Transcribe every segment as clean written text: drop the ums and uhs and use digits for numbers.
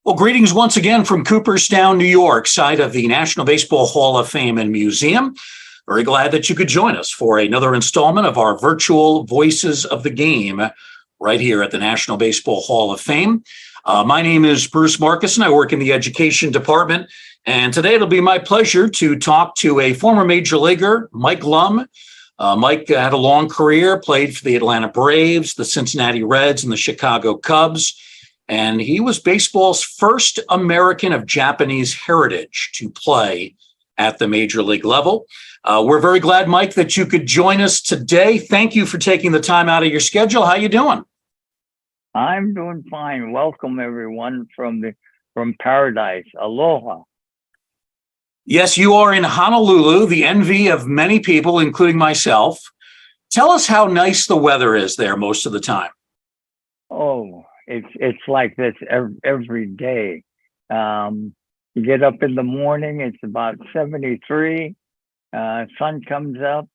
Well, greetings once again from Cooperstown, New York, site of the National Baseball Hall of Fame and Museum. Very glad that you could join us for another installment of our virtual Voices of the Game right here at the National Baseball Hall of Fame. My name is Bruce Marcus, and I work in the education department. And today it'll be my pleasure to talk to a former major leaguer, Mike Lum. Mike had a long career, played for the Atlanta Braves, the Cincinnati Reds, and the Chicago Cubs. And he was baseball's first American of Japanese heritage to play at the major league level. We're very glad, Mike, that you could join us today. Thank you for taking the time out of your schedule. How you doing? I'm doing fine. Welcome, everyone, from paradise. Aloha. Yes, you are in Honolulu, the envy of many people, including myself. Tell us how nice the weather is there most of the time. Oh, it's like this every day. You get up in the morning, it's about 73. Sun comes up,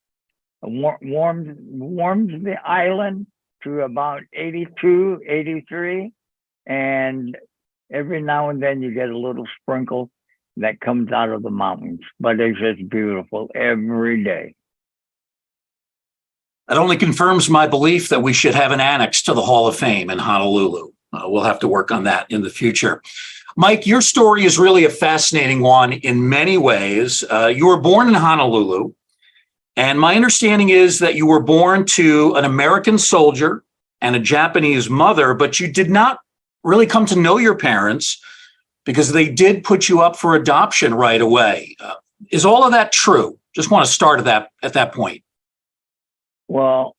warms the island to about 82, 83. And every now and then you get a little sprinkle that comes out of the mountains. But it's just beautiful every day. That only confirms my belief that we should have an annex to the Hall of Fame in Honolulu. We'll have to work on that in the future. Mike, your story is really a fascinating one in many ways. You were born in Honolulu, and my understanding is that you were born to an American soldier and a Japanese mother, but you did not really come to know your parents because they did put you up for adoption right away. Is all of that true? Just want to start at that point. Well,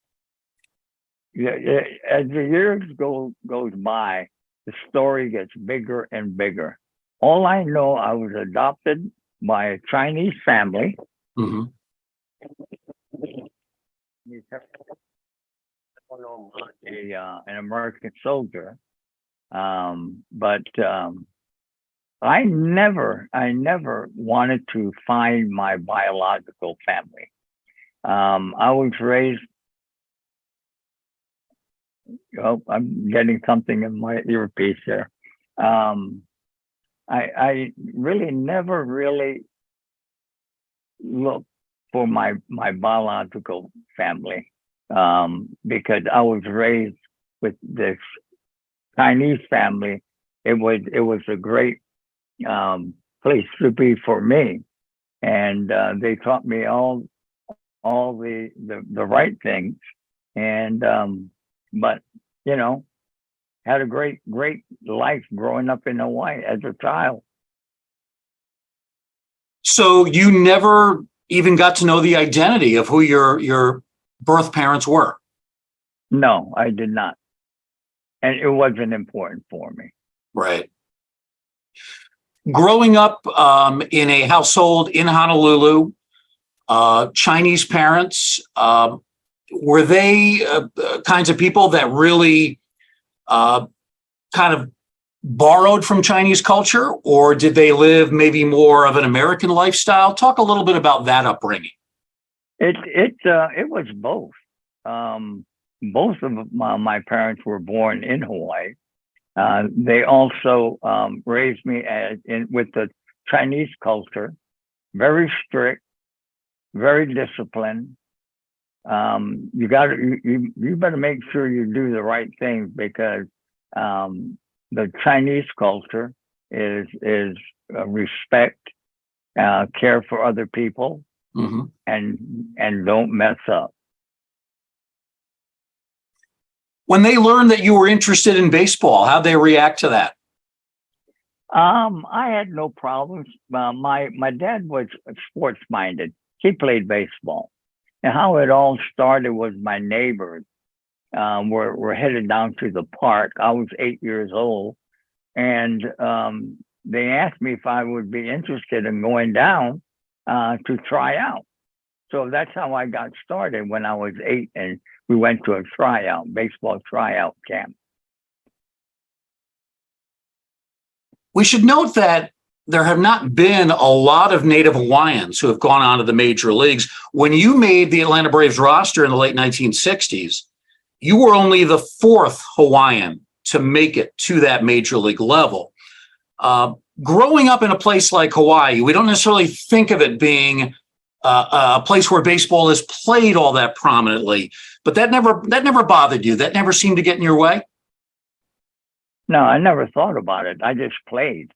yeah, as the years goes by, the story gets bigger and bigger. All I know, I was adopted by a Chinese family. Mm-hmm. An American soldier, but I never wanted to find my biological family. I was raised. Oh, I'm getting something in my earpiece there. I really never looked for my biological family because I was raised with this Chinese family. It was a great place to be for me, and they taught me all the right things, and but had a great life growing up in Hawaii as a child. So you never even got to know the identity of who your birth parents were? No, I did not, and it wasn't important for me. Right. Growing up in a household in Honolulu, Chinese parents, were they kinds of people that really kind of borrowed from Chinese culture, or did they live maybe more of an American lifestyle? Talk a little bit about that upbringing. It was both. Both of my parents were born in Hawaii. They also raised me with the Chinese culture, very strict, very disciplined. You better make sure you do the right thing because the Chinese culture is respect, care for other people, mm-hmm. and don't mess up. When they learned that you were interested in baseball, how'd they react to that? I had no problems. My dad was sports minded. He played baseball. And how it all started was my neighbors were headed down to the park. I was 8 years old, and they asked me if I would be interested in going down to try out. So that's how I got started when I was 8, and we went to a baseball tryout camp. We should note that there have not been a lot of Native Hawaiians who have gone on to the major leagues. When you made the Atlanta Braves roster in the late 1960s, you were only the fourth Hawaiian to make it to that major league level. Growing up in a place like Hawaii, we don't necessarily think of it being a place where baseball is played all that prominently, but that never bothered you. That never seemed to get in your way. No, I never thought about it. I just played.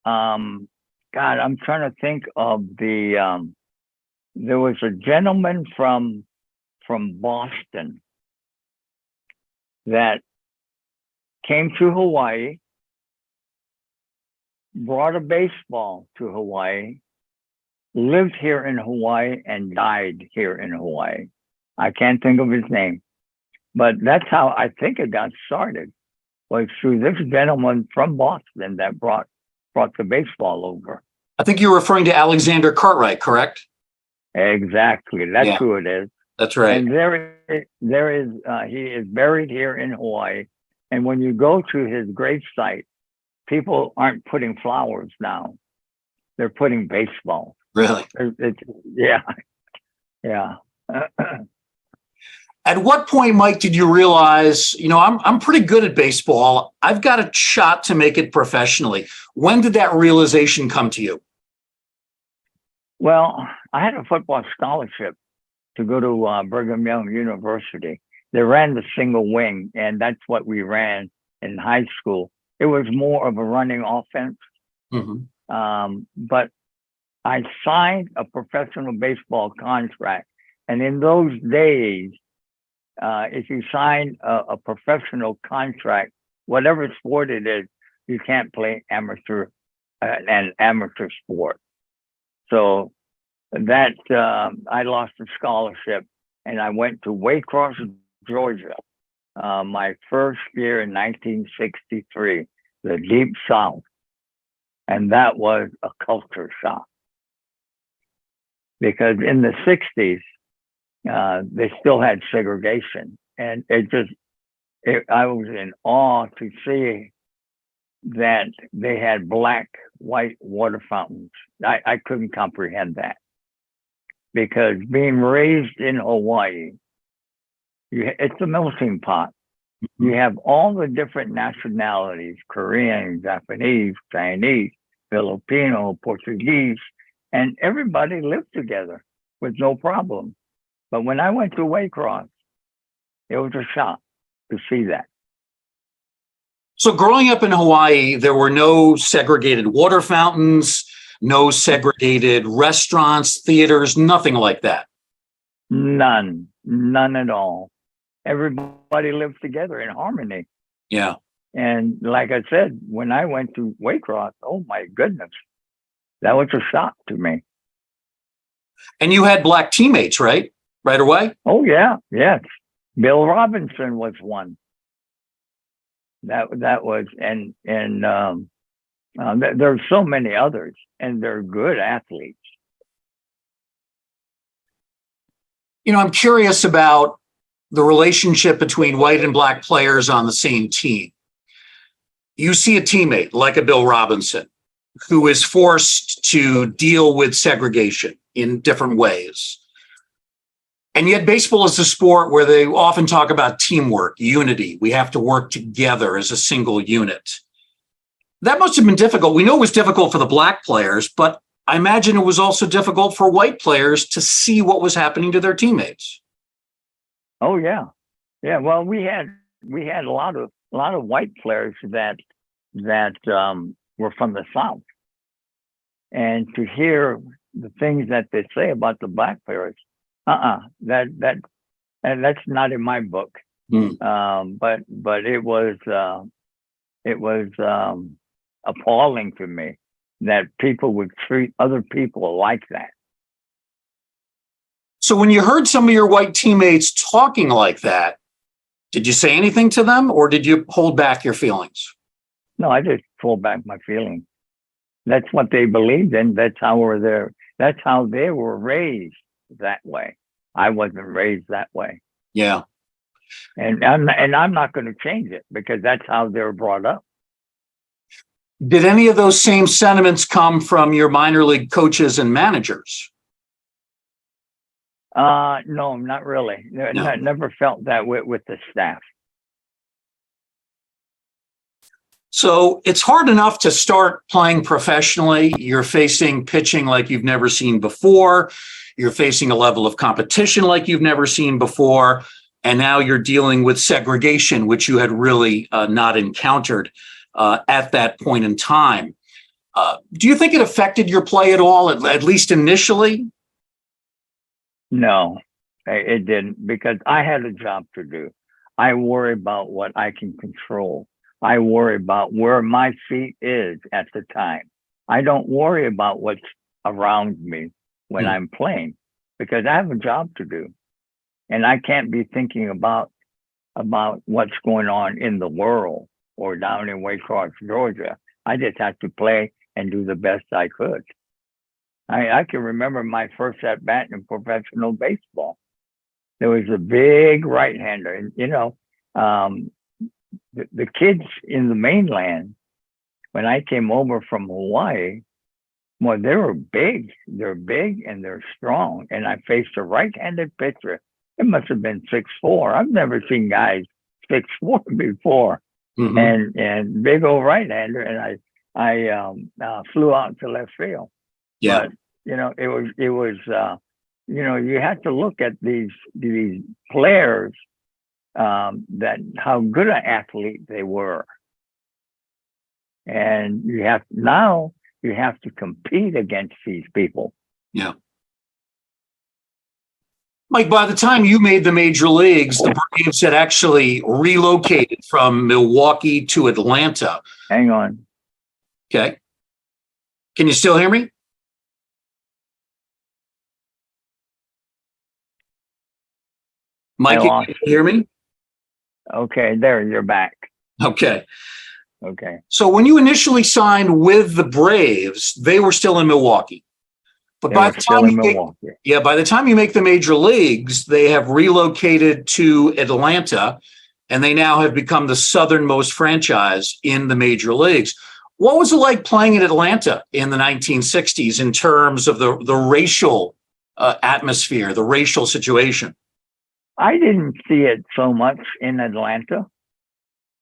God, I'm trying to think of there was a gentleman from Boston that came to Hawaii, brought a baseball to Hawaii, lived here in Hawaii, and died here in Hawaii. I can't think of his name, but that's how I think it got started, was through this gentleman from Boston that brought the baseball over. I think you're referring to Alexander Cartwright, correct? Exactly. That's Yeah, who it is. that's right. And he is buried here in Hawaii. And when you go to his gravesite, people aren't putting flowers now. They're putting baseball. Really? Yeah. Yeah. At what point, Mike, did you realize, I'm pretty good at baseball. I've got a shot to make it professionally. When did that realization come to you? Well, I had a football scholarship to go to Brigham Young University. They ran the single wing, and that's what we ran in high school. It was more of a running offense. Mm-hmm. But I signed a professional baseball contract. And in those days, if you sign a professional contract, whatever sport it is, you can't play an amateur sport. So that I lost a scholarship, and I went to Waycross, Georgia, my first year in 1963, the Deep South, and that was a culture shock because in the 60s they still had segregation, and I was in awe to see that they had black, white water fountains. I couldn't comprehend that, because being raised in Hawaii, it's a melting pot. You have all the different nationalities: Korean, Japanese, Chinese, Filipino, Portuguese, and everybody lived together with no problem. But when I went to Waycross, it was a shock to see that. So growing up in Hawaii, there were no segregated water fountains, no segregated restaurants, theaters, nothing like that. None at all. Everybody lived together in harmony. Yeah. And like I said, when I went to Waycross, oh my goodness, that was a shock to me. And you had black teammates, right? Right away? Oh yeah, yes. Bill Robinson was one. That was, and there's so many others, and they're good athletes. I'm curious about the relationship between white and black players on the same team. You see a teammate like a Bill Robinson who is forced to deal with segregation in different ways. And yet baseball is a sport where they often talk about teamwork, unity. We have to work together as a single unit. That must have been difficult. We know it was difficult for the black players, but I imagine it was also difficult for white players to see what was happening to their teammates. Oh yeah. Yeah. Well, we had a lot of white players that were from the South. And to hear the things that they say about the black players, that's not in my book. But it was appalling to me that people would treat other people like that. So when you heard some of your white teammates talking like that, did you say anything to them, or did you hold back your feelings? No, I just pulled back my feelings. That's what they believed in. That's how they were raised that way. I wasn't raised that way. Yeah. And I'm not going to change it, because that's how they were brought up. Did any of those same sentiments come from your minor league coaches and managers? No, not really. No. Never felt that with the staff. So it's hard enough to start playing professionally. You're facing pitching like you've never seen before. You're facing a level of competition like you've never seen before. And now you're dealing with segregation, which you had really not encountered at that point in time. Do you think it affected your play at all, at least initially? No, it didn't, because I had a job to do. I worry about what I can control. I worry about where my feet is at the time. I don't worry about what's around me when I'm playing, because I have a job to do. And I can't be thinking about what's going on in the world or down in Waycross, Georgia. I just had to play and do the best I could. I can remember my first at bat in professional baseball. There was a big right-hander, and the kids in the mainland, when I came over from Hawaii, well, they were big. They're big and they're strong. And I faced a right-handed pitcher. It must have been 6'4". I've never seen guys 6'4" before. Mm-hmm. And big old right-hander, and I flew out to left field. Yeah. But it was you have to look at these players, that how good an athlete they were, and you have to compete against these people. Yeah. Mike, by the time you made the major leagues, the Braves had actually relocated from Milwaukee to Atlanta. Hang on. Okay. Can you still hear me? Mike, can you hear me? Okay, there, you're back. Okay. Okay. So when you initially signed with the Braves, they were still in Milwaukee. But by the time you make the major leagues, they have relocated to Atlanta, and they now have become the southernmost franchise in the major leagues. What was it like playing in Atlanta in the 1960s in terms of the racial atmosphere, the racial situation? I didn't see it so much in Atlanta.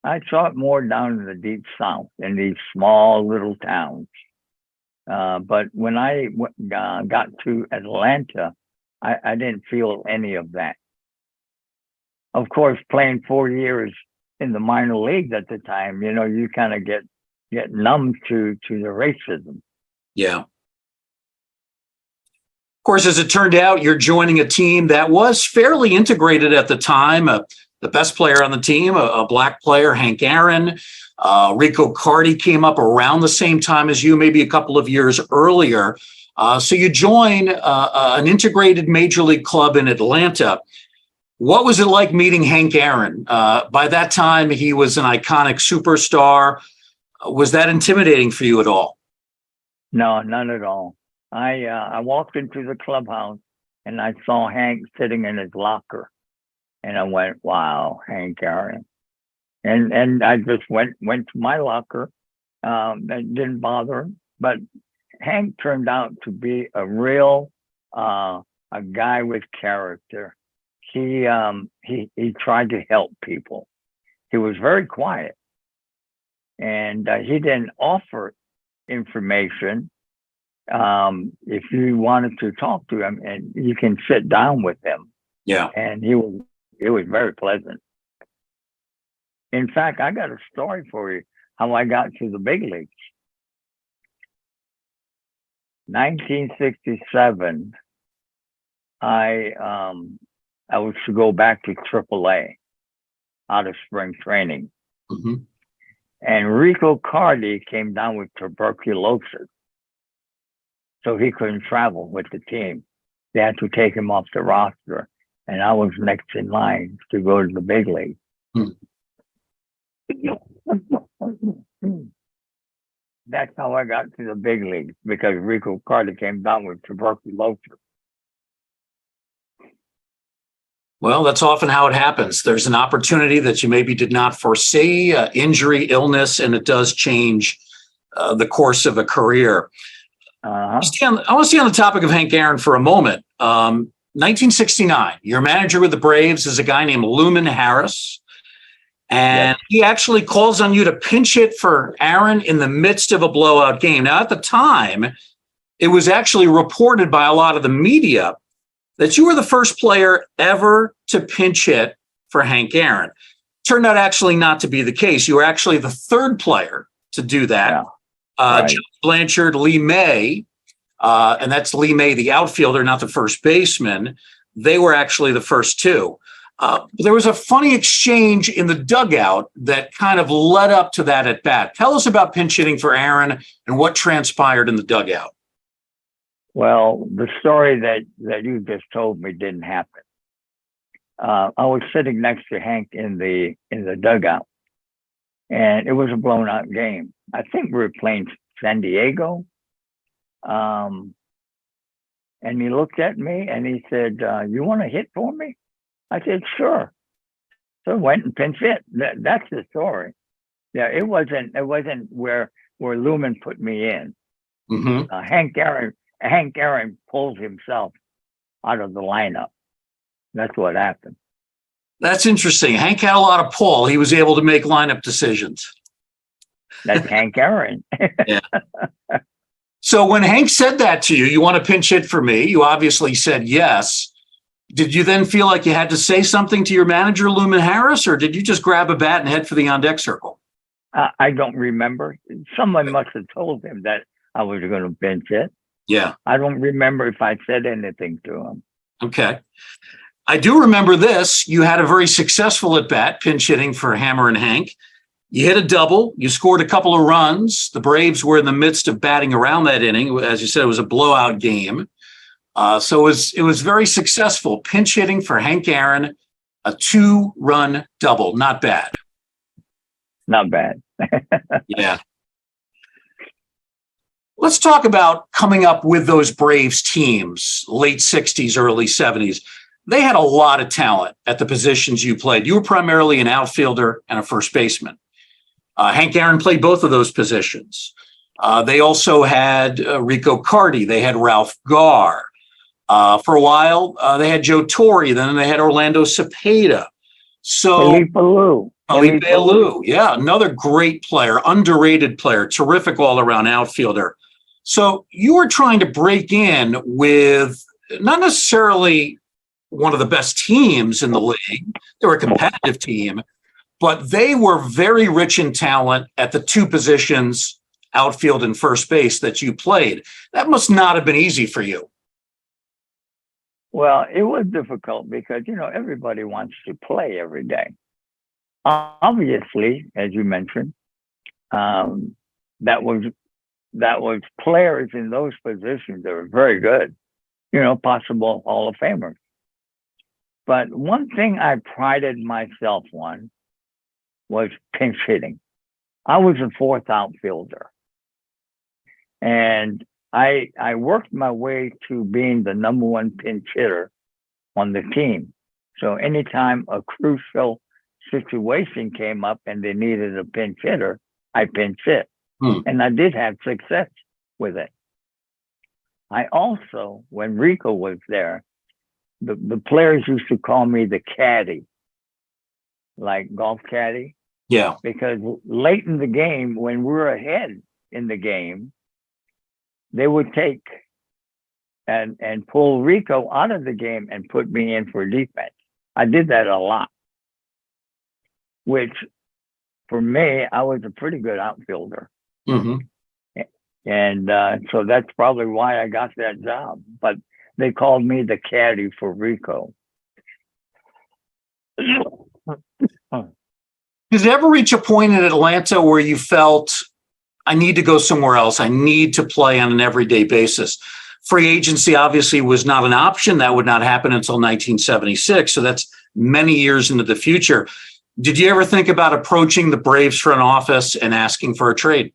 I saw it more down in the deep South, in these small little towns. But when I got to Atlanta, I didn't feel any of that. Of course, playing 4 years in the minor leagues at the time, you kind of get numb to the racism. Yeah. Of course, as it turned out, you're joining a team that was fairly integrated at the time. The best player on the team, a black player, Hank Aaron. Rico Carty came up around the same time as you, maybe a couple of years earlier. So you join an integrated major league club in Atlanta. What was it like meeting Hank Aaron? By that time, he was an iconic superstar. Was that intimidating for you at all? No, none at all. I walked into the clubhouse and I saw Hank sitting in his locker, and I went, "Wow, Hank Aaron." And I just went to my locker. That didn't bother him. But Hank turned out to be a real a guy with character. He tried to help people. He was very quiet, and he didn't offer information. If you wanted to talk to him, and you can sit down with him. Yeah. And it was very pleasant. In fact, I got a story for you, how I got to the big leagues. 1967, I was to go back to AAA out of spring training. Mm-hmm. And Rico Carty came down with tuberculosis, so he couldn't travel with the team. They had to take him off the roster, and I was next in line to go to the big league. Mm. That's how I got to the big leagues, because Rico Carter came down with tuberculosis. Well, that's often how it happens. There's an opportunity that you maybe did not foresee, injury, illness, and it does change the course of a career. I want to stay on the topic of Hank Aaron for a moment. 1969, your manager with the Braves is a guy named Luman Harris. And he actually calls on you to pinch hit for Aaron in the midst of a blowout game. Now, at the time, it was actually reported by a lot of the media that you were the first player ever to pinch hit for Hank Aaron. Turned out actually not to be the case. You were actually the third player to do that. Right. John Blanchard, Lee May, and that's Lee May, the outfielder, not the first baseman. They were actually the first two. There was a funny exchange in the dugout that kind of led up to that at bat. Tell us about pinch hitting for Aaron and what transpired in the dugout. Well, the story that you just told me didn't happen. I was sitting next to Hank in the dugout, and it was a blown out game. I think we were playing San Diego. And he looked at me and he said, "You want to hit for me?" I said, "Sure." So I went and pinch hit. That's the story. Yeah, it wasn't where Lumen put me in. Mm-hmm. Hank Aaron pulled himself out of the lineup. That's what happened. That's interesting. Hank had a lot of pull. He was able to make lineup decisions. That's Hank Aaron. Yeah. So when Hank said that to you, you want to pinch hit for me, you obviously said yes. Did you then feel like you had to say something to your manager, Lumen Harris, or did you just grab a bat and head for the on-deck circle? I don't remember. Someone must have told him that I was going to pinch hit. Yeah. I don't remember if I said anything to him. Okay. I do remember this. You had a very successful at-bat, pinch hitting for Hammer and Hank. You hit a double. You scored a couple of runs. The Braves were in the midst of batting around that inning. As you said, it was a blowout game. So it was very successful. Pinch hitting for Hank Aaron, a 2-run double. Not bad. Not bad. Yeah. Let's talk about coming up with those Braves teams, late 60s, early 70s. They had a lot of talent at the positions you played. You were primarily an outfielder and a first baseman. Hank Aaron played both of those positions. They also had Rico Carty. They had Ralph Garr. For a while, they had Joe Torre. Then they had Orlando Cepeda. So Felipe Alou. Yeah, another great player, underrated player, terrific all-around outfielder. So you were trying to break in with not necessarily one of the best teams in the league. They were a competitive team, but they were very rich in talent at the two positions, outfield and first base, that you played. That must not have been easy for you. Well, it was difficult because, everybody wants to play every day. Obviously, as you mentioned, that was players in those positions that were very good, possible Hall of Famers. But one thing I prided myself on was pinch hitting. I was a fourth outfielder. And I worked my way to being the number one pinch hitter on the team. So anytime a crucial situation came up and they needed a pinch hitter, I pinch hit. And I did have success with it. I also, when Rico was there, the players used to call me the caddy, like golf caddy. Yeah. Because late in the game, when we were ahead in the game, they would take and pull Rico out of the game and put me in for defense. I did that a lot, which for me, I was a pretty good outfielder. Mm-hmm. And so that's probably why I got that job. But they called me the caddy for Rico. Did it ever reach a point in Atlanta where you felt, I need to go somewhere else? I need to play on an everyday basis. Free agency obviously was not an option. That would not happen until 1976. So that's many years into the future. Did you ever think about approaching the Braves front office and asking for a trade?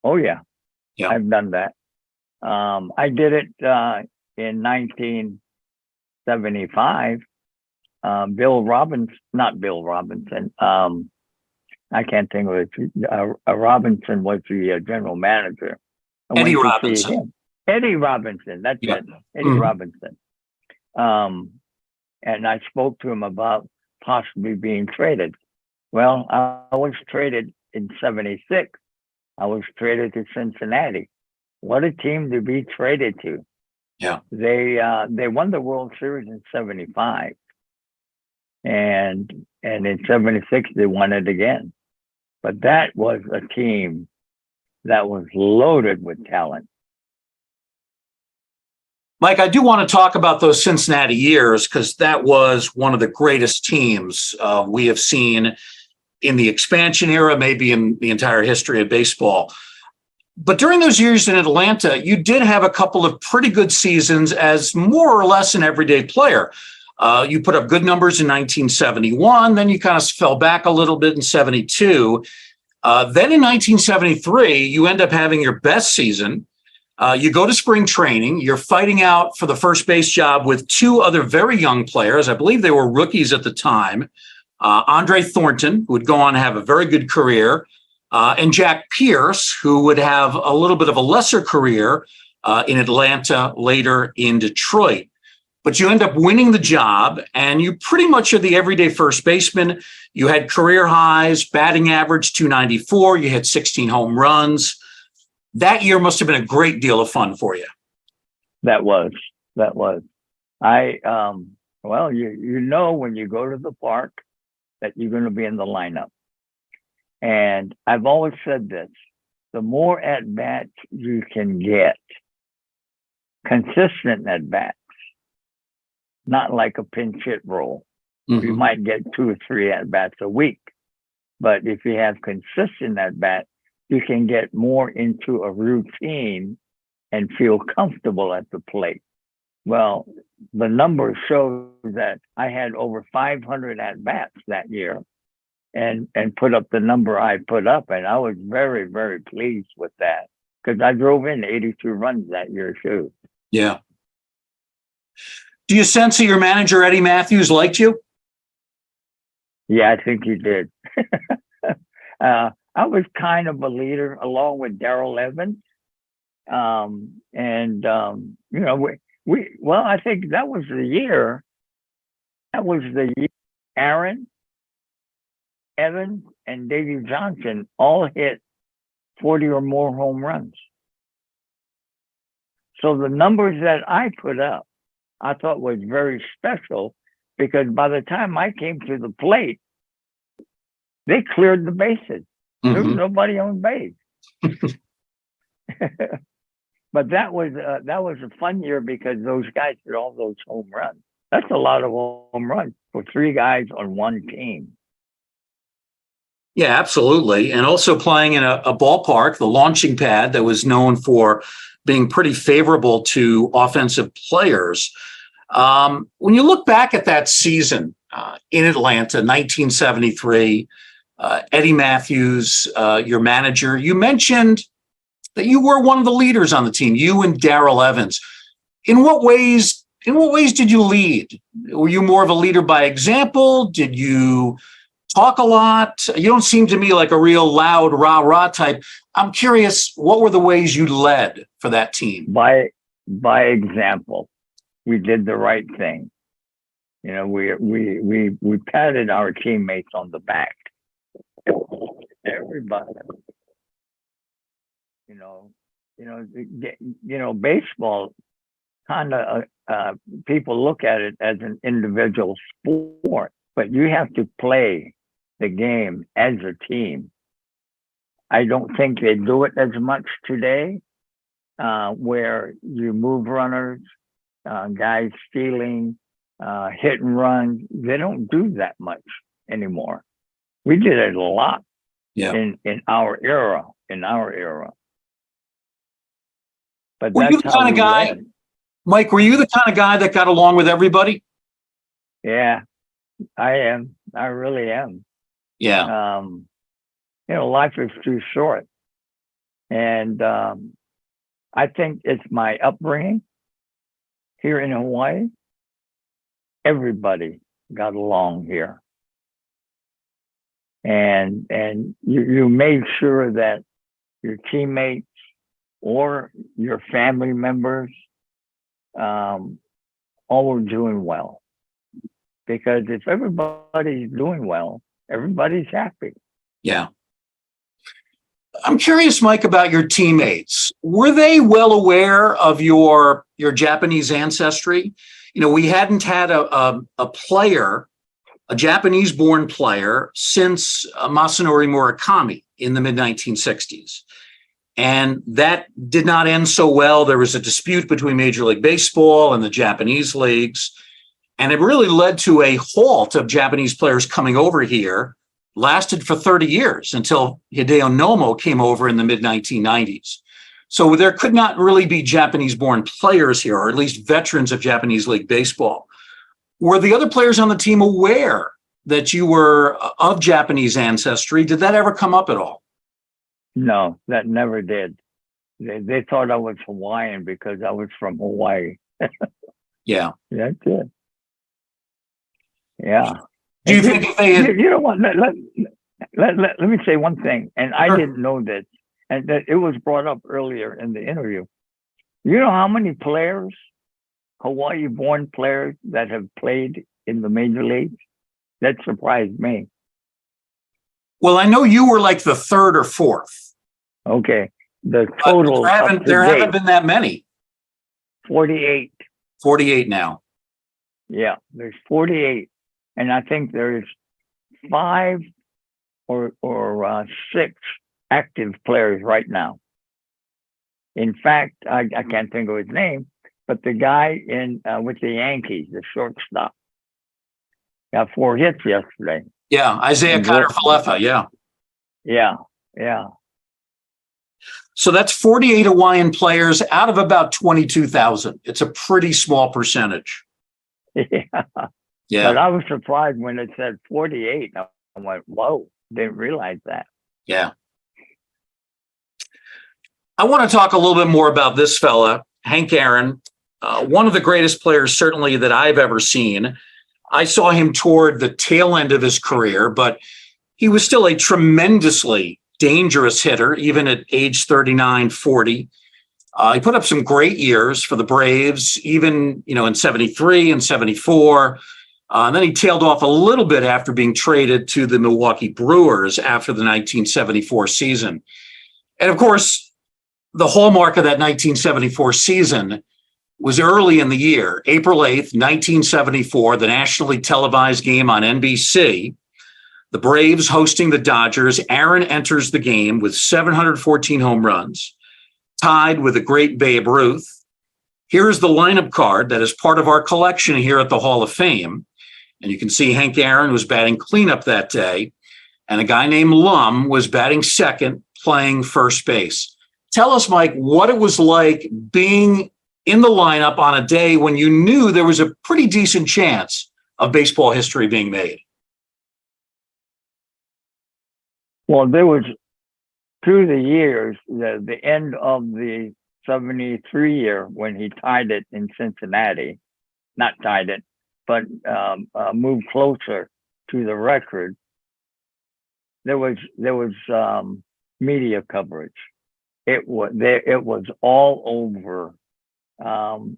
Oh, yeah. Yeah. I've done that. I did it in 1975. Not Bill Robinson. I can't think of it. Robinson was the general manager. Eddie Robinson. Eddie Robinson. That's it. Eddie Robinson. And I spoke to him about possibly being traded. Well, I was traded in '76. I was traded to Cincinnati. What a team to be traded to. Yeah. They won the World Series in '75, and in '76 they won it again. But that was a team that was loaded with talent. Mike, I do want to talk about those Cincinnati years because that was one of the greatest teams we have seen in the expansion era, maybe in the entire history of baseball. But during those years in Atlanta, you did have a couple of pretty good seasons as more or less an everyday player. You put up good numbers in 1971, then you kind of fell back a little bit in '72. Then in 1973, you end up having your best season. You go to spring training. You're fighting out for the first base job with two other very young players. I believe they were rookies at the time. Andre Thornton, who would go on to have a very good career, and Jack Pierce, who would have a little bit of a lesser career in Atlanta, later in Detroit. But you end up winning the job, and you pretty much are the everyday first baseman. You had career highs, batting average 294. You hit 16 home runs. That year must have been a great deal of fun for you. That was. Well, you know when you go to the park that you're going to be in the lineup. And I've always said this, the more at-bats you can get, consistent at-bats, not like a pinch hit role. Mm-hmm. You might get 2 or 3 at-bats a week. But if you have consistent at-bats, you can get more into a routine and feel comfortable at the plate. Well, the numbers show that I had over 500 at-bats that year and put up the number I put up. And I was very, very pleased with that because I drove in 82 runs that year too. Yeah. Do you sense that your manager, Eddie Matthews, liked you? Yeah, I think he did. I was kind of a leader along with Darrell Evans. I think that was the year. Aaron, Evans, and Davey Johnson all hit 40 or more home runs. So the numbers that I put up, I thought was very special because by the time I came to the plate, they cleared the bases. Mm-hmm. There was nobody on base. But that was a fun year because those guys did all those home runs. That's a lot of home runs for 3 guys on one team. Yeah, absolutely. And also playing in a ballpark, the launching pad, that was known for being pretty favorable to offensive players. When you look back at that season in Atlanta, 1973, Eddie Matthews, your manager, you mentioned that you were one of the leaders on the team, you and Darrell Evans. In what ways did you lead? Were you more of a leader by example? Did you talk a lot? You don't seem to me like a real loud rah-rah type. I'm curious, what were the ways you led for that team? By example. We did the right thing. You know, we patted our teammates on the back. Everybody. Baseball kind of people look at it as an individual sport, but you have to play the game as a team. I don't think they do it as much today, where you move runners, guys stealing, hit and run. They don't do that much anymore. We did it a lot in our era. But were you the kind of guy, Mike, were you the kind of guy that got along with everybody? Yeah, I am. I really am. Yeah. Life is too short. And I think it's my upbringing here in Hawaii. Everybody got along here. And you made sure that your teammates or your family members all were doing well. because if everybody's doing well, everybody's happy. Yeah. I'm curious, Mike, about your teammates. Were they well aware of your Japanese ancestry? You know, we hadn't had a player, a Japanese-born player, since Masanori Murakami in the mid-1960s. And that did not end so well. There was a dispute between Major League Baseball and the Japanese leagues. And it really led to a halt of Japanese players coming over here, lasted for 30 years until Hideo Nomo came over in the mid-1990s. So there could not really be Japanese-born players here, or at least veterans of Japanese League Baseball. Were the other players on the team aware that you were of Japanese ancestry? Did that ever come up at all? No, that never did. They thought I was Hawaiian because I was from Hawaii. Yeah. That's it. Yeah. Do you think if they had... You know what? Let me say one thing, and I didn't know this, and that it was brought up earlier in the interview. You know how many players, Hawaii-born players, that have played in the major leagues? That surprised me. Well, I know you were like the third or fourth. Okay. The total. There haven't been that many. 48. 48 now. Yeah, there's 48. And I think there's 5 or 6 active players right now. In fact, I can't think of his name, but the guy with the Yankees, the shortstop, got 4 hits yesterday. Yeah, Isaiah Kiner-Falefa, yeah. Yeah. So that's 48 Hawaiian players out of about 22,000. It's a pretty small percentage. Yeah. But I was surprised when it said 48. I went, whoa, didn't realize that. Yeah. I want to talk a little bit more about this fella, Hank Aaron, one of the greatest players certainly that I've ever seen. I saw him toward the tail end of his career, but he was still a tremendously dangerous hitter, even at age 39, 40. He put up some great years for the Braves, even, in 73 and 74. And then he tailed off a little bit after being traded to the Milwaukee Brewers after the 1974 season. And of course, the hallmark of that 1974 season was early in the year, April 8th, 1974, the nationally televised game on NBC. The Braves hosting the Dodgers. Aaron enters the game with 714 home runs, tied with the great Babe Ruth. Here's the lineup card that is part of our collection here at the Hall of Fame. And you can see Hank Aaron was batting cleanup that day, and a guy named Lum was batting second, playing first base. Tell us, Mike, what it was like being in the lineup on a day when you knew there was a pretty decent chance of baseball history being made. Well, there was, through the years, the end of the 73 year when he tied it in Cincinnati, not tied it, but moved closer to the record. There was media coverage. It was all over. In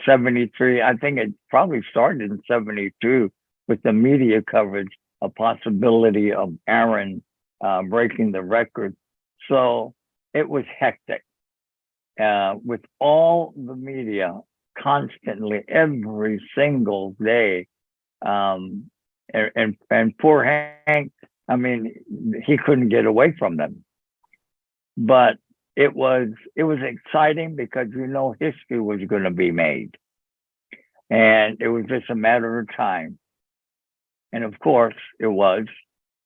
73, I think it probably started in 72 with the media coverage, a possibility of Aaron breaking the record. So it was hectic with all the media constantly every single day. And poor Hank, I mean, he couldn't get away from them. But it was exciting because history was going to be made. And it was just a matter of time. And of course, it was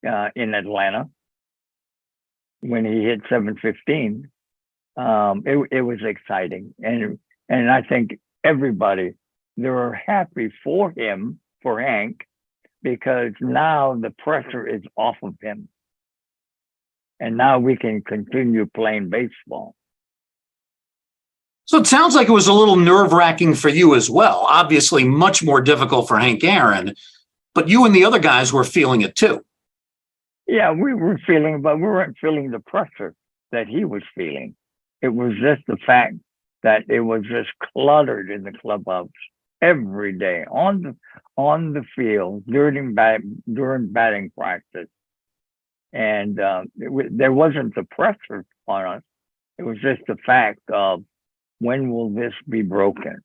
in Atlanta when he hit 715. It was exciting. And I think everybody, they were happy for him, for Hank, because now the pressure is off of him. And now we can continue playing baseball. So it sounds like it was a little nerve-wracking for you as well. Obviously, much more difficult for Hank Aaron, but you and the other guys were feeling it too. Yeah, we were feeling, but we weren't feeling the pressure that he was feeling. It was just the fact that it was just cluttered in the clubhouse every day on the field during batting practice, and there wasn't the pressure on us. It was just the fact of when will this be broken.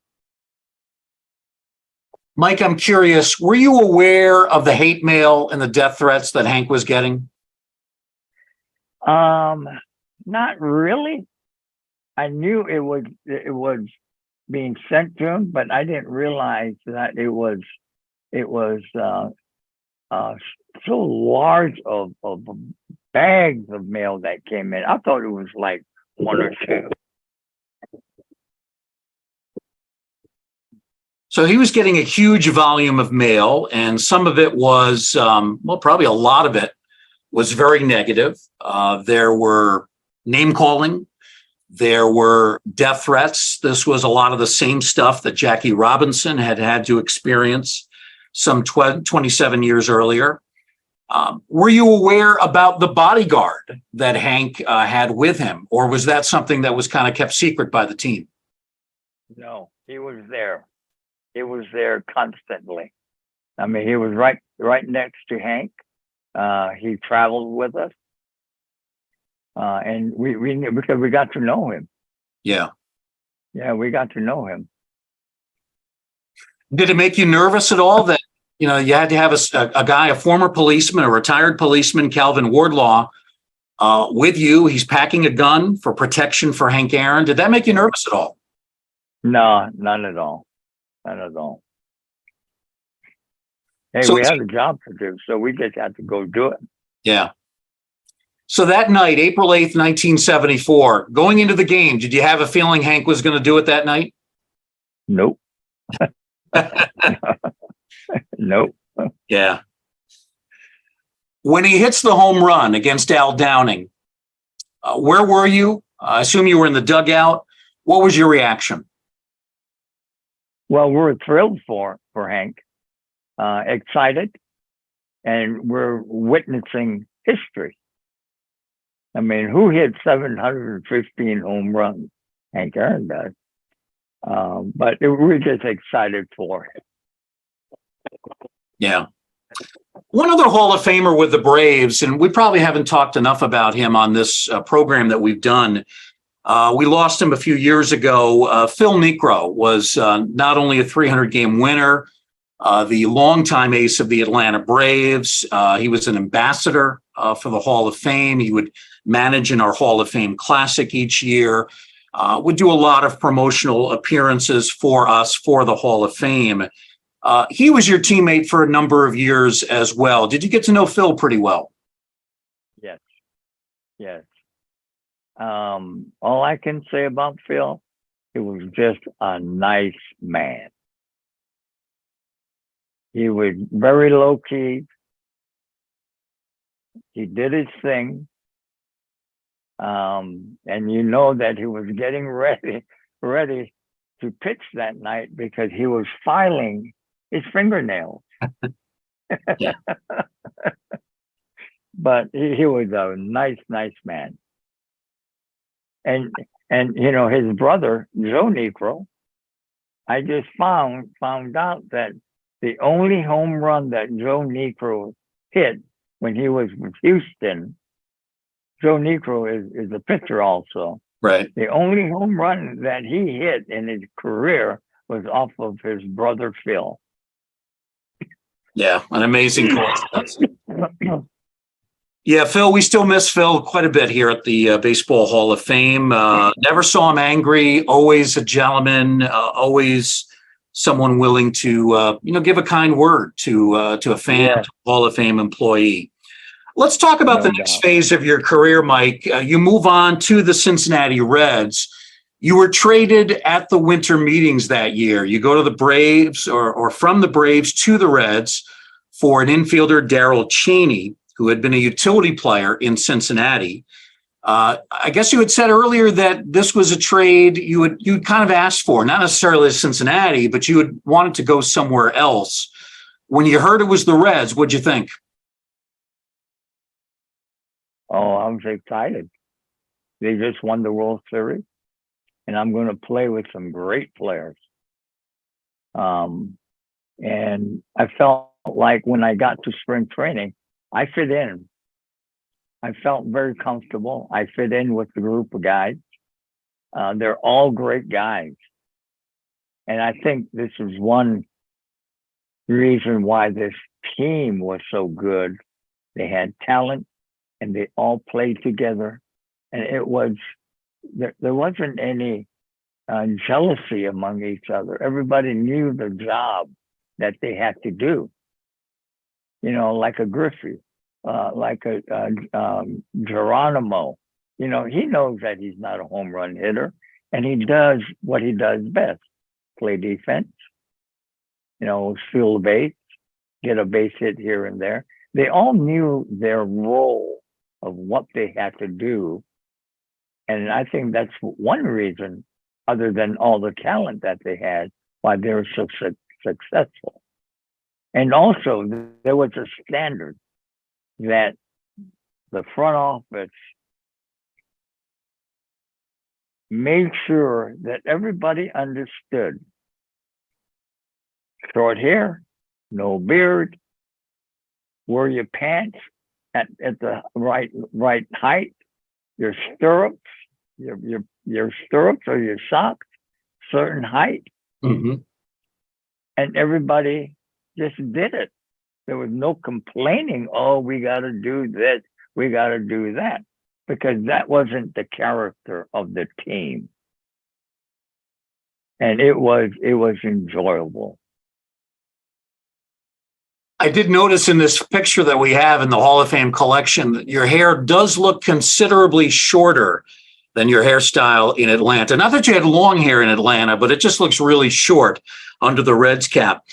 Mike, I'm curious, were you aware of the hate mail and the death threats that Hank was getting? Not really. I knew it was being sent to him, but I didn't realize that it was so large of bags of mail that came in. I thought it was like one or two. So he was getting a huge volume of mail, and some of it was, probably a lot of it was very negative. There were name calling. There were death threats. This was a lot of the same stuff that Jackie Robinson had to experience some 27 years earlier. Were you aware about the bodyguard that Hank had with him, or was that something that was kind of kept secret by the team? No, he was there. He was there constantly. I mean, he was right next to Hank. He traveled with us. And we knew because we got to know him. Yeah. Yeah, we got to know him. Did it make you nervous at all that, you had to have a guy, a former policeman, a retired policeman, Calvin Wardlaw, with you? He's packing a gun for protection for Hank Aaron. Did that make you nervous at all? No, none at all. None at all. Hey, So we had a job to do, so we just had to go do it. Yeah. So that night, April 8th, 1974, going into the game, did you have a feeling Hank was going to do it that night? Nope. Nope. Yeah. When he hits the home run against Al Downing, where were you? I assume you were in the dugout. What was your reaction? Well, we're thrilled for Hank, excited, and we're witnessing history. I mean, who hit 715 home runs? Hank Aaron does. But we're just excited for it. Yeah. One other Hall of Famer with the Braves, and we probably haven't talked enough about him on this program that we've done. We lost him a few years ago. Phil Niekro was not only a 300-game winner, the longtime ace of the Atlanta Braves. He was an ambassador for the Hall of Fame. He would manage in our Hall of Fame Classic each year, would do a lot of promotional appearances for us for the Hall of Fame. He was your teammate for a number of years as well. Did you get to know Phil pretty well? Yes. Yes. All I can say about Phil, he was just a nice man. He was very low key. He did his thing. And you know that he was getting ready to pitch that night because he was filing his fingernails. Yeah. But he was a nice man. And his brother, Joe Niekro, I just found out that the only home run that Joe Niekro hit when he was with Houston, Joe Niekro is a pitcher also. Right. The only home run that he hit in his career was off of his brother Phil. Yeah, an amazing coincidence. Yeah, Phil, we still miss Phil quite a bit here at the Baseball Hall of Fame. Never saw him angry, always a gentleman, always someone willing to, give a kind word to a fan, Yeah. to a Hall of Fame employee. Let's talk about the next phase of your career, Mike. You move on to the Cincinnati Reds. You were traded at the winter meetings that year. You go to the Braves or from the Braves to the Reds for an infielder, Darrell Chaney, who had been a utility player in Cincinnati. I guess you had said earlier that this was a trade you'd kind of asked for, not necessarily Cincinnati, but you had wanted to go somewhere else. When you heard it was the Reds, what'd you think? Oh, I was excited. They just won the World Series, and I'm going to play with some great players. And I felt like when I got to spring training, I fit in. I felt very comfortable. I fit in with the group of guys. They're all great guys. And I think this is one reason why this team was so good. They had talent and they all played together. And there wasn't any jealousy among each other. Everybody knew the job that they had to do. Like a Griffey, like a Geronimo. He knows that he's not a home run hitter, and he does what he does best: play defense. Steal a base, get a base hit here and there. They all knew their role of what they had to do, and I think that's one reason, other than all the talent that they had, why they were so successful. And also, there was a standard that the front office made sure that everybody understood. Short hair, no beard, wear your pants at the right height, your stirrups, your stirrups or your socks, certain height. Mm-hmm. And everybody just did it. There was no complaining, oh, we got to do this, we got to do that, because that wasn't the character of the team. And it was enjoyable. I did notice in this picture that we have in the Hall of Fame collection that your hair does look considerably shorter than your hairstyle in Atlanta. Not that you had long hair in Atlanta, but it just looks really short under the Reds cap.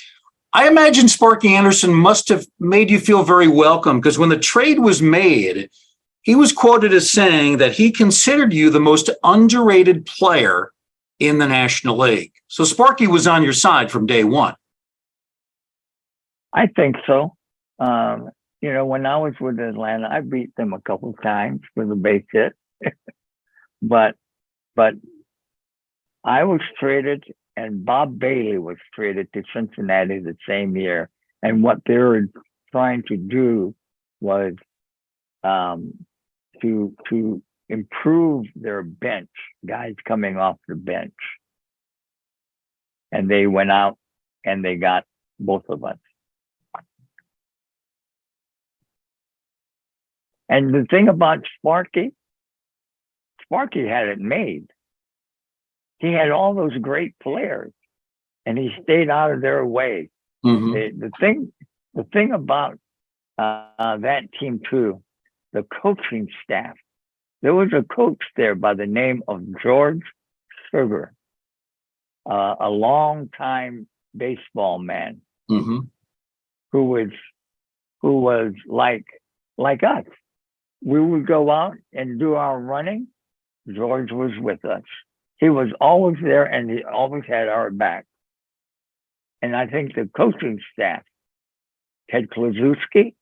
I imagine Sparky Anderson must have made you feel very welcome, because when the trade was made, he was quoted as saying that he considered you the most underrated player in the National League. So Sparky was on your side from day one. I think so. When I was with Atlanta, I beat them a couple of times with a base hit. but I was traded, and Bob Bailey was traded to Cincinnati the same year. And what they were trying to do was to improve their bench, guys coming off the bench. And they went out and they got both of us. And the thing about Sparky had it made. He had all those great players, and he stayed out of their way. Mm-hmm. The thing about that team too, the coaching staff. There was a coach there by the name of George Sugar, a long-time baseball man, mm-hmm. who was like us. We would go out and do our running. George was with us. He was always there, and he always had our back. And I think the coaching staff, Ted Kluszewski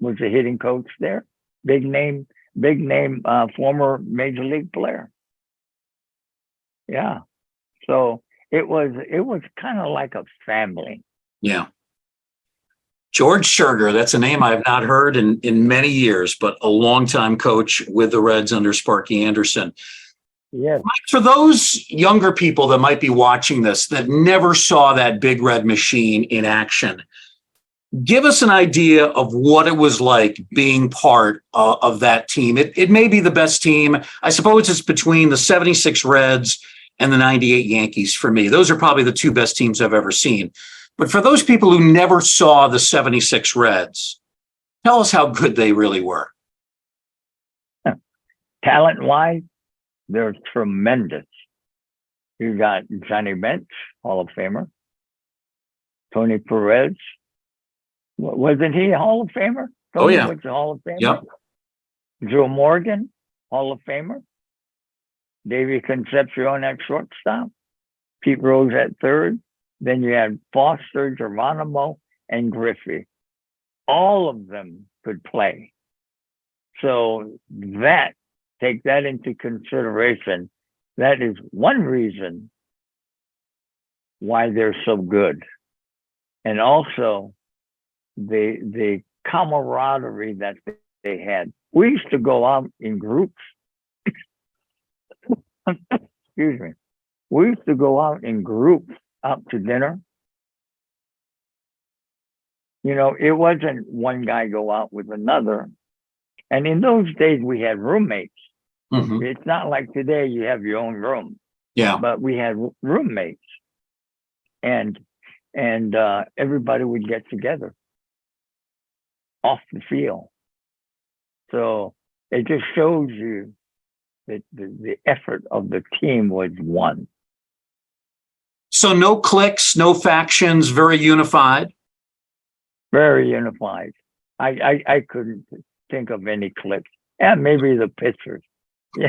was the hitting coach there, big name, former major league player. Yeah, so it was kind of like a family. Yeah. George Scherger, that's a name I've not heard in many years, but a longtime coach with the Reds under Sparky Anderson. Yes. For those younger people that might be watching this that never saw that Big Red Machine in action, give us an idea of what it was like being part of that team. It may be the best team. I suppose it's between the 76 Reds and the 98 Yankees for me. Those are probably the two best teams I've ever seen. But for those people who never saw the 76 Reds, tell us how good they really were. Talent-wise, they're tremendous. You got Johnny Bench, Hall of Famer. Tony Perez. Wasn't he a Hall of Famer? Tony was a Hall of Famer. Yep. Joe Morgan, Hall of Famer. Davey Concepcion at shortstop. Pete Rose at third. Then you had Foster, Geronimo, and Griffey. All of them could play. So take that into consideration. That is one reason why they're so good, and also the camaraderie that they had. We used to go out in groups. Excuse me. We used to go out in groups out to dinner. You know, it wasn't one guy go out with another. And in those days, we had roommates. Mhm. It's not like today you have your own room, Yeah. but we had roommates, and everybody would get together off the field. So it just shows you that the effort of the team was one. So no cliques, no factions, very unified. Very unified. I couldn't think of any cliques. And maybe the pitchers. Yeah,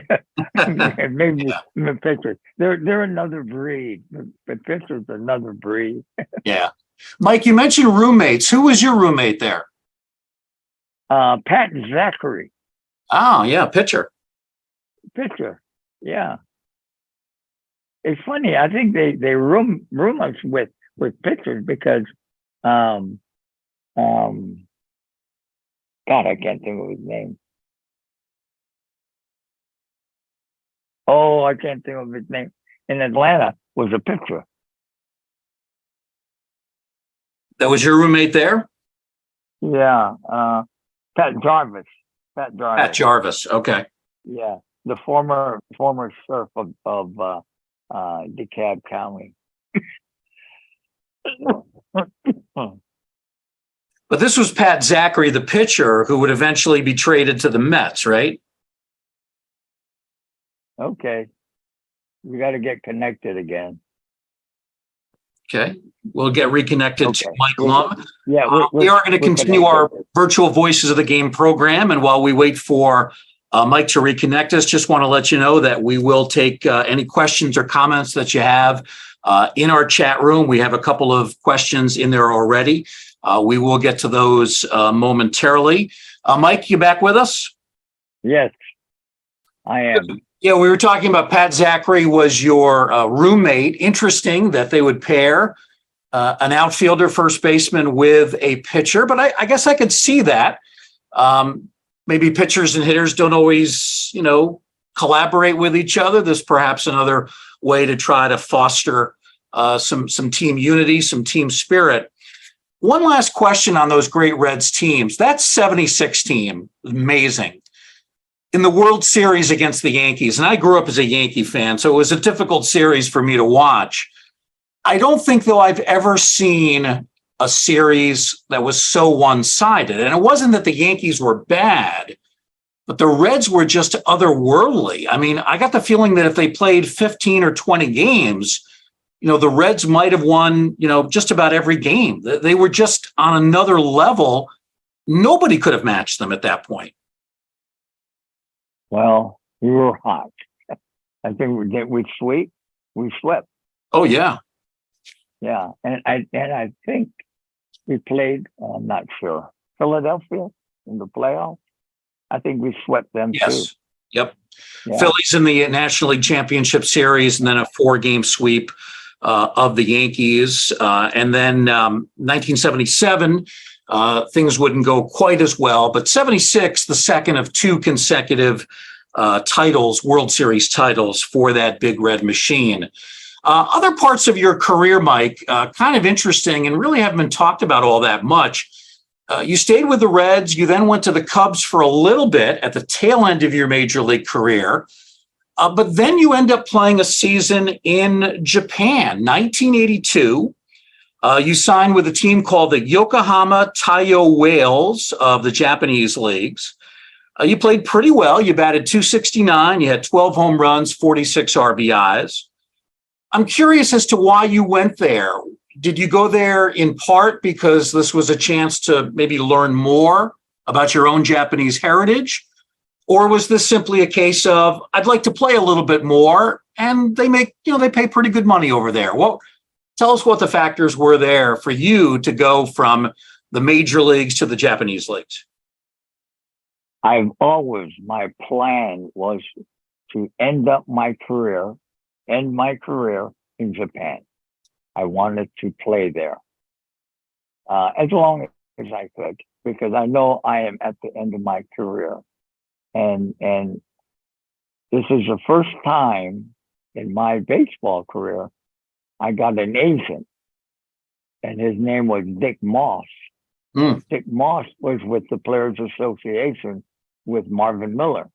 maybe Yeah. the pitchers. They're another breed. The pitchers are another breed. Yeah. Mike, you mentioned roommates. Who was your roommate there? Pat Zachary, Oh, yeah, pitcher. pitcher. Yeah, it's funny. I think they room us with pitchers because um um God, I can't think of his name. Oh, I can't think of his name. In Atlanta was a pitcher. That was your roommate there? Yeah, Pat Jarvis. Pat Pat Jarvis. Jarvis. Okay. Yeah, the former sheriff of DeKalb County. But this was Pat Zachary, the pitcher, who would eventually be traded to the Mets, right? Okay, we got to get connected again. Okay. We'll get reconnected to Okay. Mike Lum. Yeah, We are going to continue our virtual Voices of the Game program. And while we wait for Mike to reconnect us, just want to let you know that we will take any questions or comments that you have in our chat room. We have a couple of questions in there already. We will get to those momentarily. Mike, you back with us? Yes, I am. Yeah, we were talking about Pat Zachary was your roommate. Interesting that they would pair an outfielder, first baseman with a pitcher, but I guess I could see that. Maybe pitchers and hitters don't always, collaborate with each other. There's perhaps another way to try to foster some team unity, some team spirit. One last question on those great Reds teams. That 76 team, amazing. In the World Series against the Yankees, and I grew up as a Yankee fan, so it was a difficult series for me to watch. I don't think, though, I've ever seen a series that was so one-sided. And it wasn't that the Yankees were bad, but the Reds were just otherworldly. I mean, I got the feeling that if they played 15 or 20 games, the Reds might have won, just about every game. They were just on another level. Nobody could have matched them at that point. Well, we were hot. I think we sweep. We swept. Oh, yeah. Yeah, and I think we played. I'm not sure. Philadelphia in the playoffs. I think we swept them too. Yep. Yeah. Phillies in the National League Championship Series, and then a 4-game sweep of the Yankees. And then 1977, things wouldn't go quite as well. But 76, the second of 2 consecutive titles, World Series titles for that Big Red Machine. Other parts of your career, Mike, kind of interesting and really haven't been talked about all that much. You stayed with the Reds. You then went to the Cubs for a little bit at the tail end of your major league career. But then you end up playing a season in Japan, 1982. You signed with a team called the Yokohama Taiyo Whales of the Japanese leagues. You played pretty well. You batted .269. You had 12 home runs, 46 RBIs. I'm curious as to why you went there. Did you go there in part because this was a chance to maybe learn more about your own Japanese heritage? Or was this simply a case of, I'd like to play a little bit more, and they pay pretty good money over there? Well, tell us what the factors were there for you to go from the major leagues to the Japanese leagues. My plan was to end my career in Japan. I wanted to play there as long as I could, because I know I am at the end of my career. And this is the first time in my baseball career I got an agent, and his name was Dick Moss. Mm. Dick Moss was with the Players Association with Marvin Miller.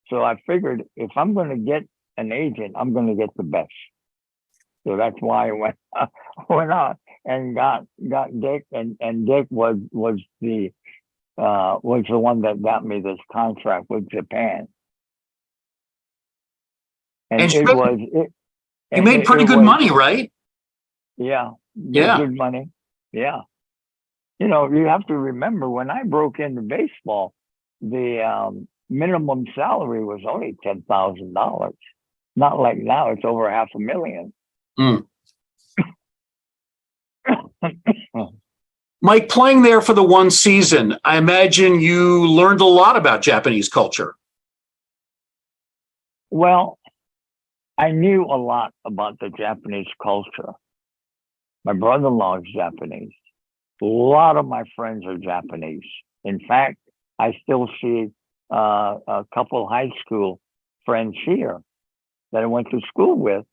So I figured if I'm going to get an agent, I'm going to get the best. So that's why I went out and got Dick, and Dick was the one that got me this contract with Japan. And And you made pretty good money, right? Yeah, Yeah. good money. Yeah. You know, you have to remember when I broke into baseball, the minimum salary was only $10,000. Not like now; it's over $500,000. Mm. Mike, playing there for the one season, I imagine you learned a lot about Japanese culture. Well, I knew a lot about the Japanese culture. My brother-in-law is Japanese. A lot of my friends are Japanese. In fact, I still see a couple high school friends here that I went to school with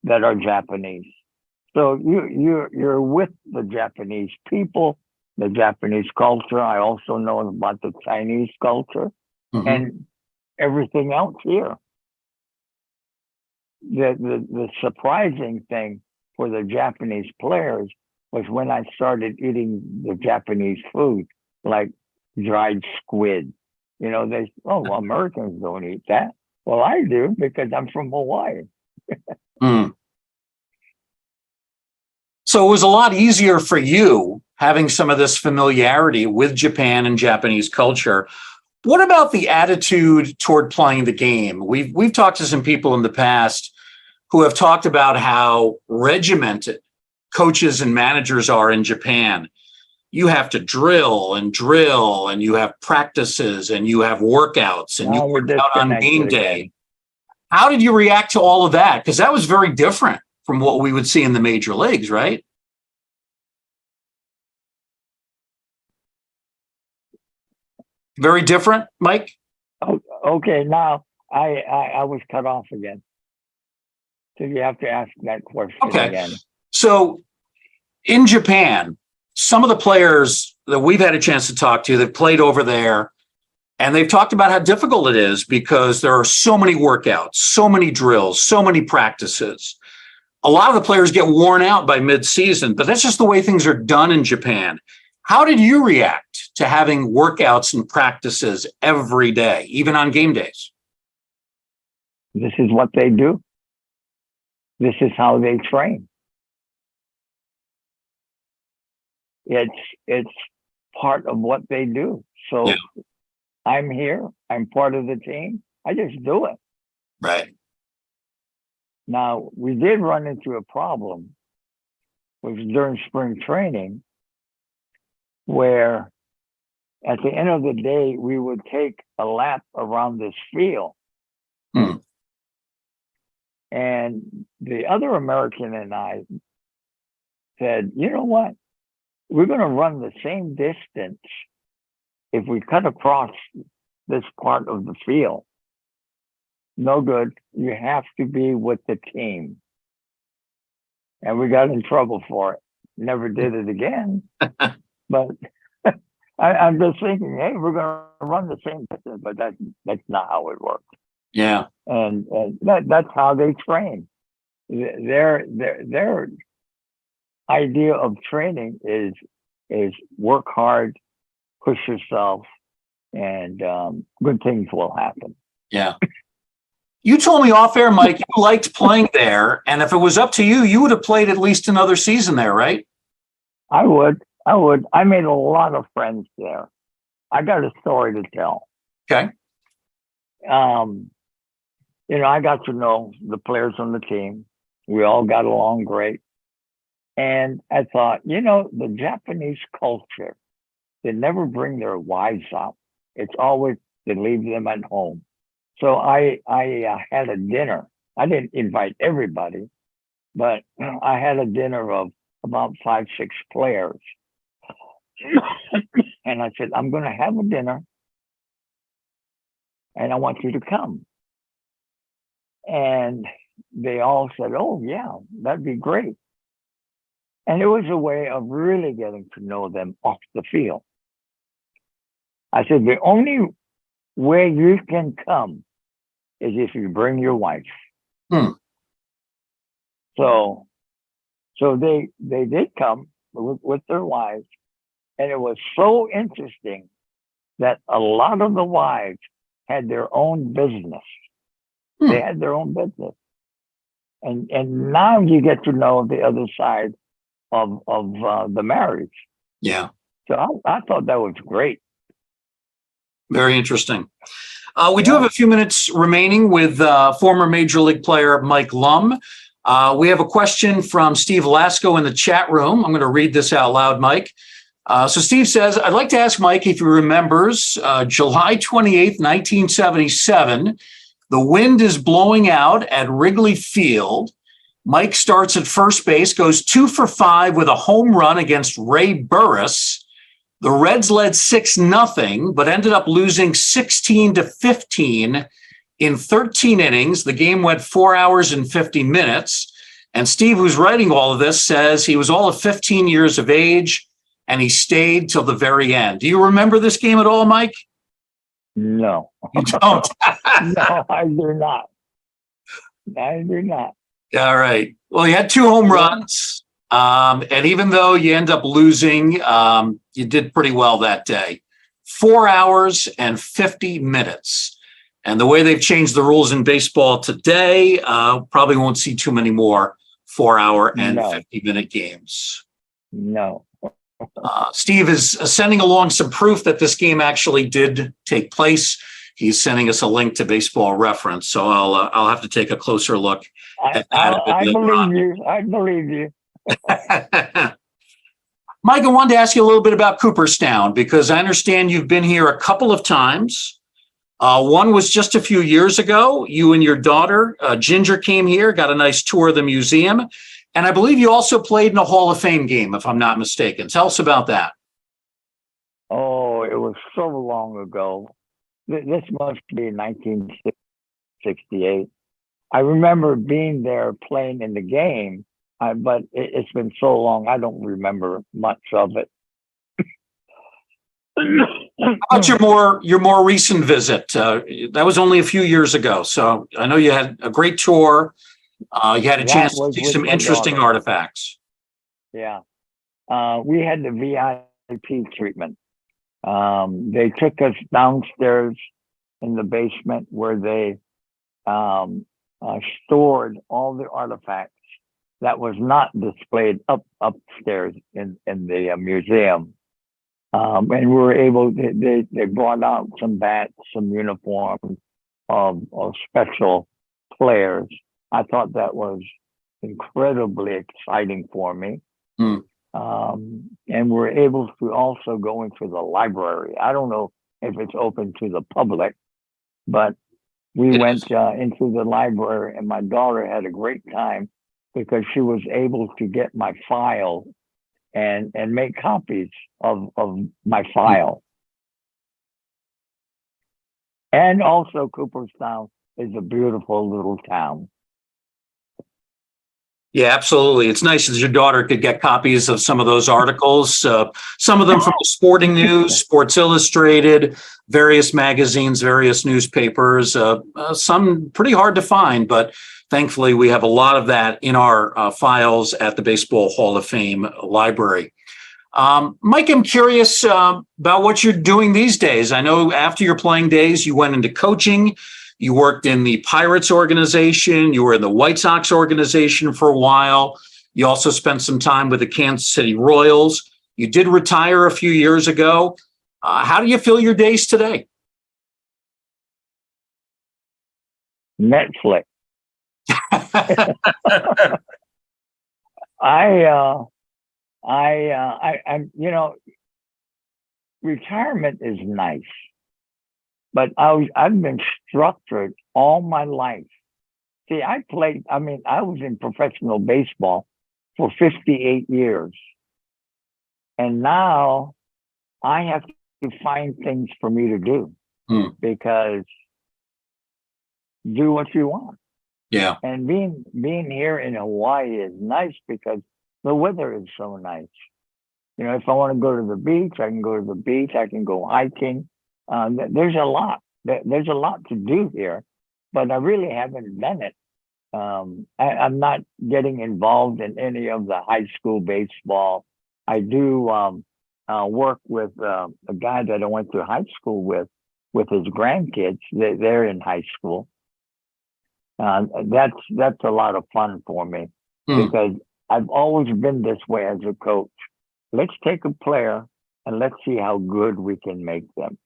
that are Japanese. So you're with the Japanese people, the Japanese culture. I also know about the Chinese culture and everything else here. The surprising thing for the Japanese players was when I started eating the Japanese food, like dried squid. You know, well, Americans don't eat that. Well, I do because I'm from Hawaii. So it was a lot easier for you having some of this familiarity with Japan and Japanese culture. What about the attitude toward playing the game? We've talked to some people in the past who have talked about how regimented coaches and managers are in Japan. You have to drill, and you have practices, and you have workouts, and you work out on game day. How did you react to all of that? Because that was very different from what we would see in the major leagues, right? Very different, Mike? Oh, okay, now I was cut off again. So you have to ask that question again. So in Japan, some of the players that we've had a chance to talk to that played over there, and they've talked about how difficult it is because there are so many workouts, so many drills, so many practices. A lot of the players get worn out by mid-season, but that's just the way things are done in Japan. How did you react to having workouts and practices every day, even on game days? This is what they do. This is how they train. It's part of what they do. So yeah. I'm here. I'm part of the team. I just do it. Right. Now, we did run into a problem, which was during spring training, where at the end of the day, we would take a lap around this field. And the other American and I said, you know what? We're going to run the same distance if we cut across this part of the field. No good. You have to be with the team. And we got in trouble for it. Never did it again. But I'm just thinking, hey, we're going to run the same distance, but that's not how it works. Yeah. And that's how they train. Their idea of training is work hard, push yourself, and good things will happen. Yeah. You told me off air, Mike, you liked playing there, and if it was up to you, you would have played at least another season there, right? I would. I made a lot of friends there. I got a story to tell. Okay. You know, I got to know the players on the team. We all got along great. And I thought, you know, the Japanese culture, they never bring their wives out. It's always they leave them at home. So I had a dinner. I didn't invite everybody, but I had a dinner of about 5, 6 players. And I said, I'm going to have a dinner and I want you to come. And they all said, oh, yeah, that'd be great. And it was a way of really getting to know them off the field. I said, the only way you can come is if you bring your wife. Hmm. So they did come with their wives. And it was so interesting that a lot of the wives had their own business. Hmm. They had their own business. And now you get to know the other side of the marriage. Yeah. So I thought that was great. Very interesting. We do have a few minutes remaining with former Major League player Mike Lum. We have a question from Steve Lasco in the chat room. I'm going to read this out loud, Mike. So Steve says, I'd like to ask Mike if he remembers July 28th, 1977. The wind is blowing out at Wrigley Field. Mike starts at first base, goes 2 for 5 with a home run against Ray Burris. The Reds led 6-0, but ended up losing 16-15 in 13 innings. The game went 4 hours and 50 minutes. And Steve, who's writing all of this, says he was all of 15 years of age and he stayed till the very end. Do you remember this game at all, Mike? No. You don't? No, I do not. I do not. All right. Well, you had 2 home runs. And even though you end up losing, you did pretty well that day. 4 hours and 50 minutes. And the way they've changed the rules in baseball today, probably won't see too many more 4-hour and 50-minute games. No. Steve is sending along some proof that this game actually did take place. He's sending us a link to Baseball Reference, so I'll have to take a closer look at that. I believe you. I believe you. Mike, I wanted to ask you a little bit about Cooperstown because I understand you've been here a couple of times. One was just a few years ago. You and your daughter, Ginger, came here, got a nice tour of the museum. And I believe you also played in a Hall of Fame game, if I'm not mistaken. Tell us about that. Oh, it was so long ago. This must be 1968. I remember being there playing in the game, but it's been so long, I don't remember much of it. How about your more recent visit? That was only a few years ago, so I know you had a great tour. You had a chance to see some interesting artifacts. Yeah. We had the VIP treatment. They took us downstairs in the basement where they stored all the artifacts that was not displayed upstairs in the museum. And we were able to, they brought out some bats, some uniforms of special players. I thought that was incredibly exciting for me. And we're able to also go into the library. I don't know if it's open to the public, but we went into the library and my daughter had a great time because she was able to get my file and make copies of my file. And also Cooperstown is a beautiful little town. Yeah, absolutely. It's nice that your daughter could get copies of some of those articles, some of them from the Sporting News, Sports Illustrated, various magazines, various newspapers, some pretty hard to find, but thankfully we have a lot of that in our files at the Baseball Hall of Fame library. Mike, I'm curious about what you're doing these days. I know after your playing days, you went into coaching. You worked in the Pirates organization. You were in the White Sox organization for a while. You also spent some time with the Kansas City Royals. You did retire a few years ago. How do you fill your days today? Netflix. I'm, retirement is nice, but I've been structured all my life See, I was in professional baseball for 58 years. And now I have to find things for me to do because do what you want. Yeah. And being here in Hawaii is nice because the weather is so nice. You know, if I want to go to the beach, I can go to the beach. I can go hiking. There's a lot. There's a lot to do here, but I really haven't done it. I'm not getting involved in any of the high school baseball. I do work with a guy that I went to high school with his grandkids. They're in high school. That's a lot of fun for me because I've always been this way as a coach. Let's take a player and let's see how good we can make them.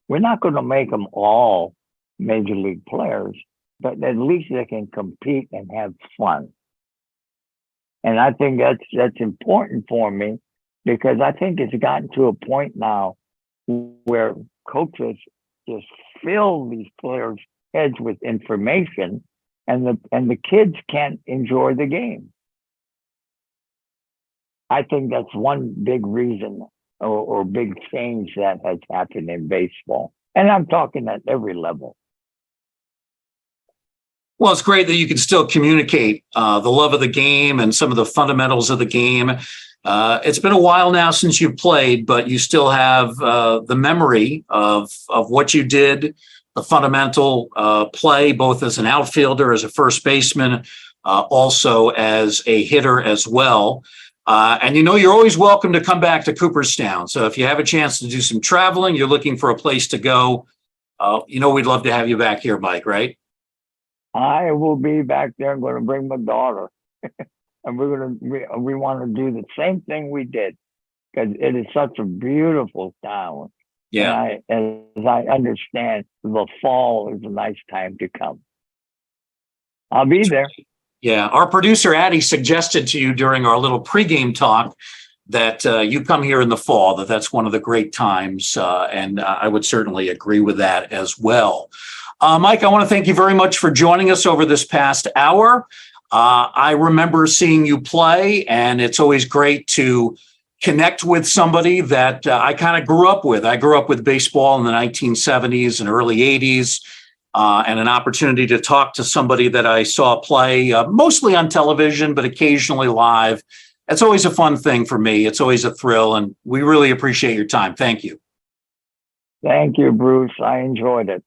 We're not going to make them all major league players, but at least they can compete and have fun. And I think that's important for me because I think it's gotten to a point now where coaches just fill these players' heads with information and the kids can't enjoy the game. I think that's one big reason or big change that has happened in baseball. And I'm talking at every level. Well, it's great that you can still communicate the love of the game and some of the fundamentals of the game. It's been a while now since you played, but you still have the memory of what you did, the fundamental play, both as an outfielder, as a first baseman, also as a hitter as well. And you know, you're always welcome to come back to Cooperstown. So if you have a chance to do some traveling, you're looking for a place to go, you know, we'd love to have you back here, Mike, right? I will be back there. I'm going to bring my daughter, and we want to do the same thing we did because it is such a beautiful town. Yeah. And as I understand, the fall is a nice time to come. I'll be there. Yeah. Our producer, Addie, suggested to you during our little pregame talk that you come here in the fall, that's one of the great times. And I would certainly agree with that as well. Mike, I want to thank you very much for joining us over this past hour. I remember seeing you play, and it's always great to connect with somebody that I kind of grew up with. I grew up with baseball in the 1970s and early 80s, and an opportunity to talk to somebody that I saw play mostly on television, but occasionally live. It's always a fun thing for me. It's always a thrill, and we really appreciate your time. Thank you. Thank you, Bruce. I enjoyed it.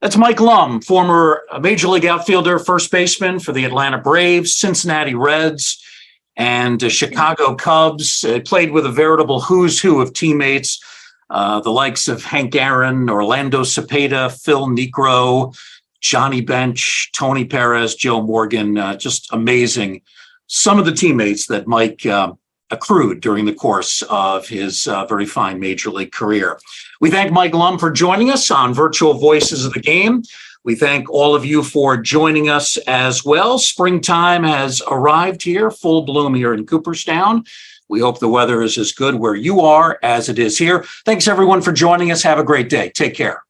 That's Mike Lum, former Major League outfielder, first baseman for the Atlanta Braves, Cincinnati Reds, and Chicago Cubs. Played with a veritable who's who of teammates, the likes of Hank Aaron, Orlando Cepeda, Phil Niekro, Johnny Bench, Tony Perez, Joe Morgan. Just amazing. Some of the teammates that Mike accrued during the course of his very fine Major League career. We thank Mike Lum for joining us on Virtual Voices of the Game. We thank all of you for joining us as well. Springtime has arrived here, full bloom here in Cooperstown. We hope the weather is as good where you are as it is here. Thanks, everyone, for joining us. Have a great day. Take care.